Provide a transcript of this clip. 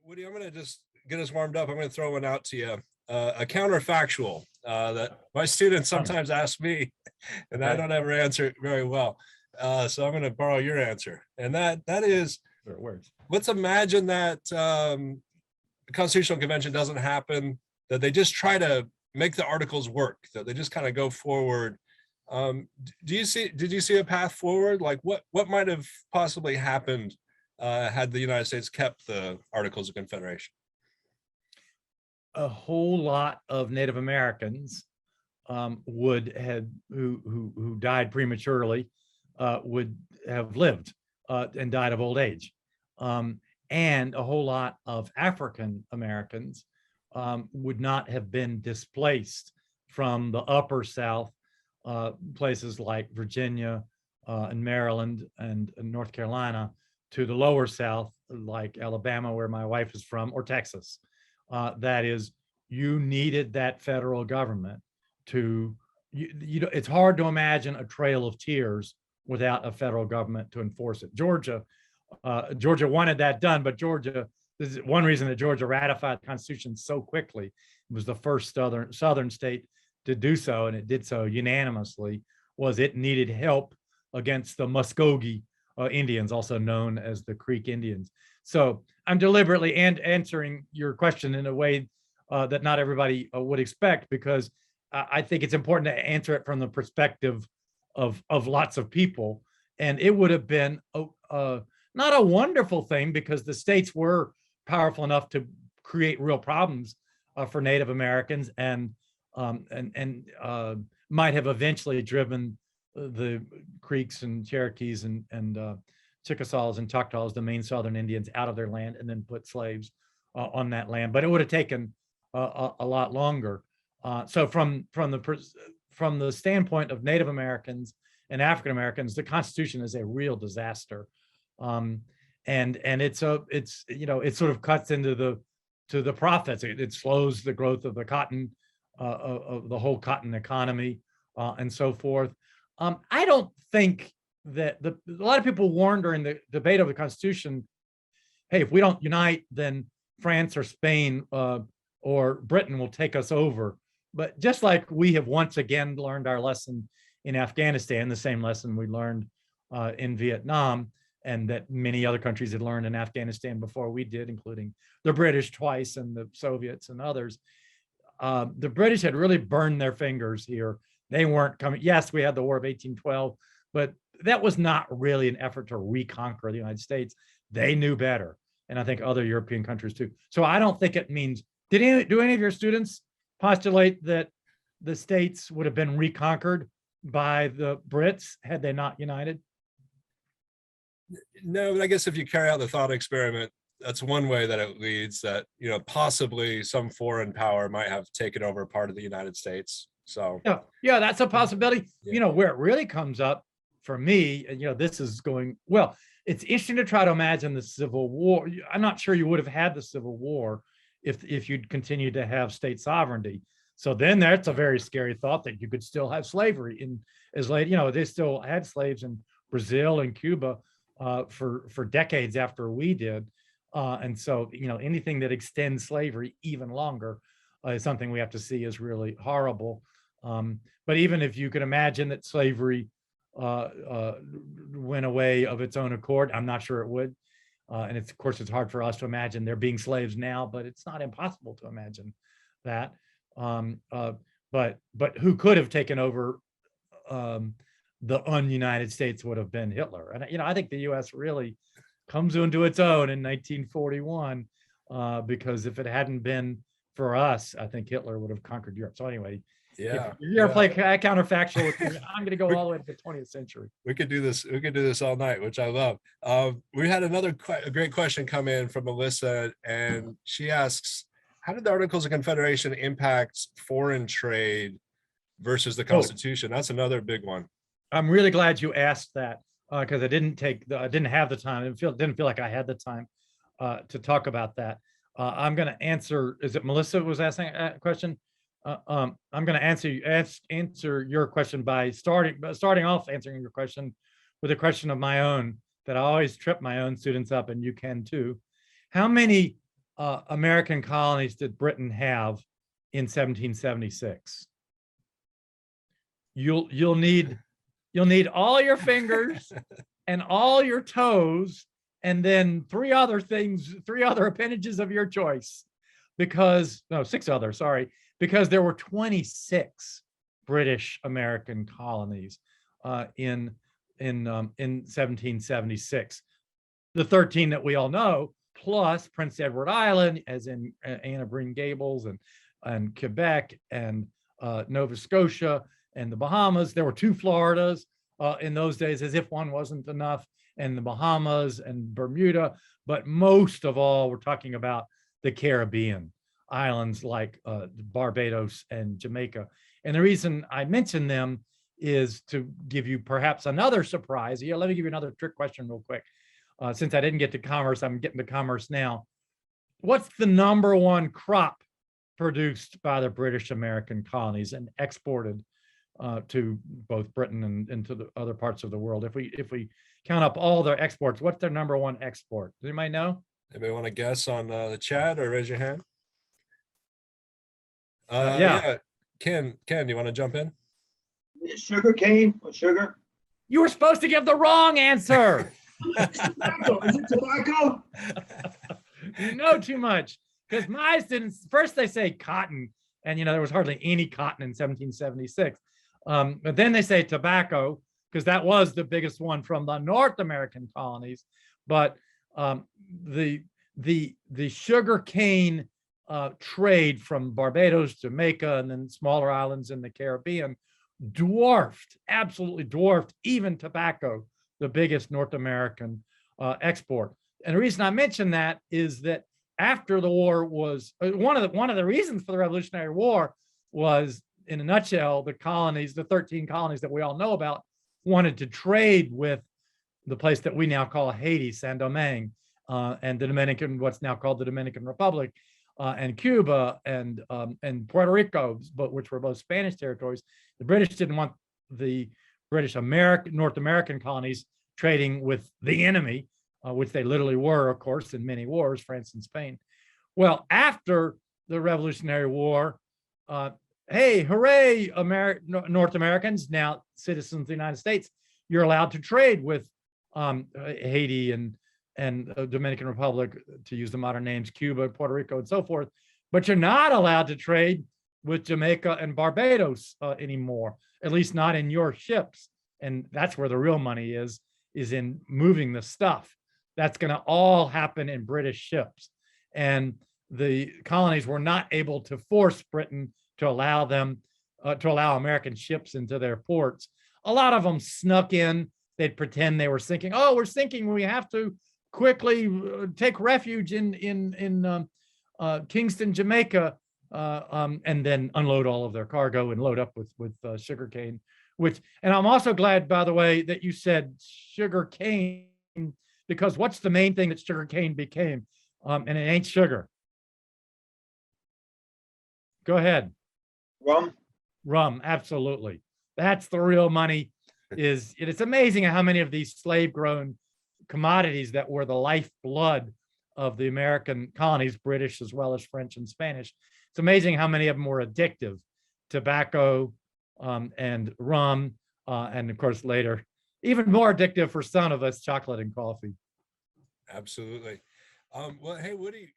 Woody, I'm going to just get us warmed up. I'm going to throw one out to you. A counterfactual that my students sometimes ask me, and I don't ever answer it very well. So I'm going to borrow your answer. And that is, Sure, it works. Let's imagine that the Constitutional Convention doesn't happen, that they just try to make the articles work, that they just kind of go forward. Did you see a path forward? Like what might have possibly happened had the United States kept the Articles of Confederation? A whole lot of Native Americans would have who died prematurely would have lived and died of old age, and a whole lot of African Americans would not have been displaced from the upper South, places like Virginia and Maryland and North Carolina, to the lower South, like Alabama, where my wife is from, or Texas. That is, you needed that federal government to, it's hard to imagine a trail of tears without a federal government to enforce it. Georgia wanted that done, but this is one reason that Georgia ratified the Constitution so quickly. It was the first southern state to do so, and it did so unanimously, was it needed help against the Muskogee Indians, also known as the Creek Indians. So I'm deliberately answering your question in a way that not everybody would expect, because I think it's important to answer it from the perspective of lots of people. And it would have been not a wonderful thing, because the states were powerful enough to create real problems for Native Americans, and might have eventually driven the Creeks and Cherokees and Chickasaws and Choctaws, the main Southern Indians, out of their land, and then put slaves on that land. But it would have taken a lot longer. So from the standpoint of Native Americans and African Americans, the Constitution is a real disaster, and it sort of cuts into the profits. It slows the growth of the cotton, of the whole cotton economy, and so forth. I don't think that a lot of people warned during the debate of the Constitution, hey, if we don't unite, then France or Spain or Britain will take us over. But just like we have once again learned our lesson in Afghanistan, the same lesson we learned in Vietnam, and that many other countries had learned in Afghanistan before we did, including the British twice and the Soviets and others. The British had really burned their fingers here. They weren't coming. Yes, we had the War of 1812, but that was not really an effort to reconquer the United States. They knew better. And I think other European countries too. So I don't think it means, do any of your students postulate that the states would have been reconquered by the Brits had they not united? No, but I guess if you carry out the thought experiment, that's one way that it leads, that, possibly some foreign power might have taken over part of the United States. So yeah, that's a possibility. Yeah. Where it really comes up for me, this is going, well, it's interesting to try to imagine the Civil War. I'm not sure you would have had the Civil War if you'd continued to have state sovereignty. So then that's a very scary thought, that you could still have slavery in as late, they still had slaves in Brazil and Cuba for decades after we did. And so, anything that extends slavery even longer is something we have to see as really horrible. But even if you could imagine that slavery went away of its own accord, I'm not sure it would. And of course, it's hard for us to imagine there being slaves now, but it's not impossible to imagine that. But who could have taken over the un-United States would have been Hitler. And I think the U.S. really comes into its own in 1941, because if it hadn't been for us, I think Hitler would have conquered Europe. So anyway, yeah, if you're gonna play counterfactual, I'm going to go all the way to the 20th century. We could do this. We could do this all night, which I love. We had a great question come in from Melissa, and she asks, how did the Articles of Confederation impact foreign trade versus the Constitution? That's another big one. I'm really glad you asked that, because I didn't have the time. I didn't feel like I had the time to talk about that. I'm going to answer. Is it Melissa was asking a question? I'm going to answer your question by starting off answering your question with a question of my own that I always trip my own students up, and you can too. How many American colonies did Britain have in 1776? You'll need all your fingers and all your toes, and then three other appendages of your choice, because no, six other, sorry, because there were 26 British American colonies in 1776. The 13 that we all know, plus Prince Edward Island, as in Anne of Green Gables, and Quebec, and Nova Scotia, and the Bahamas. There were two Floridas in those days, as if one wasn't enough, and the Bahamas and Bermuda. But most of all, we're talking about the Caribbean islands like Barbados and Jamaica. And the reason I mention them is to give you perhaps another surprise. Yeah, let me give you another trick question real quick. Since I didn't get to commerce, I'm getting to commerce now. What's the number one crop produced by the British American colonies and exported to both Britain and to the other parts of the world? If we count up all their exports, what's their number one export? Does anybody know? Anybody want to guess on the chat or raise your hand? Yeah. Ken, you want to jump in? Sugarcane or sugar? You were supposed to give the wrong answer. Tobacco. Is it tobacco? You know too much, because mine didn't. First they say cotton, and there was hardly any cotton in 1776. But then they say tobacco, because that was the biggest one from the North American colonies. But the sugar cane trade from Barbados, Jamaica, and then smaller islands in the Caribbean absolutely dwarfed even tobacco, the biggest North American export. And the reason I mention that is that after the war was one of the reasons for the Revolutionary War was, in a nutshell, the colonies, the 13 colonies that we all know about, wanted to trade with the place that we now call Haiti, Saint-Domingue, and the Dominican, what's now called the Dominican Republic, and Cuba, and Puerto Rico, which were both Spanish territories. The British didn't want the North American colonies trading with the enemy, which they literally were, of course, in many wars, France and Spain. Well, after the Revolutionary War, hey, hooray, North Americans, now citizens of the United States, you're allowed to trade with Haiti and Dominican Republic, to use the modern names, Cuba, Puerto Rico, and so forth. But you're not allowed to trade with Jamaica and Barbados anymore, at least not in your ships. And that's where the real money is in moving the stuff. That's going to all happen in British ships. And the colonies were not able to force Britain to allow American ships into their ports. A lot of them snuck in. They'd pretend they were sinking. Oh, we're sinking. We have to quickly take refuge in Kingston, Jamaica, and then unload all of their cargo and load up with sugarcane. And I'm also glad, by the way, that you said sugarcane, because what's the main thing that sugarcane became? And it ain't sugar. Go ahead. Rum, absolutely. That's the real money. It's amazing how many of these slave-grown commodities that were the lifeblood of the American colonies, British as well as French and Spanish. It's amazing how many of them were addictive. Tobacco and rum, and of course later, even more addictive for some of us, chocolate and coffee. Absolutely. Well, hey, Woody.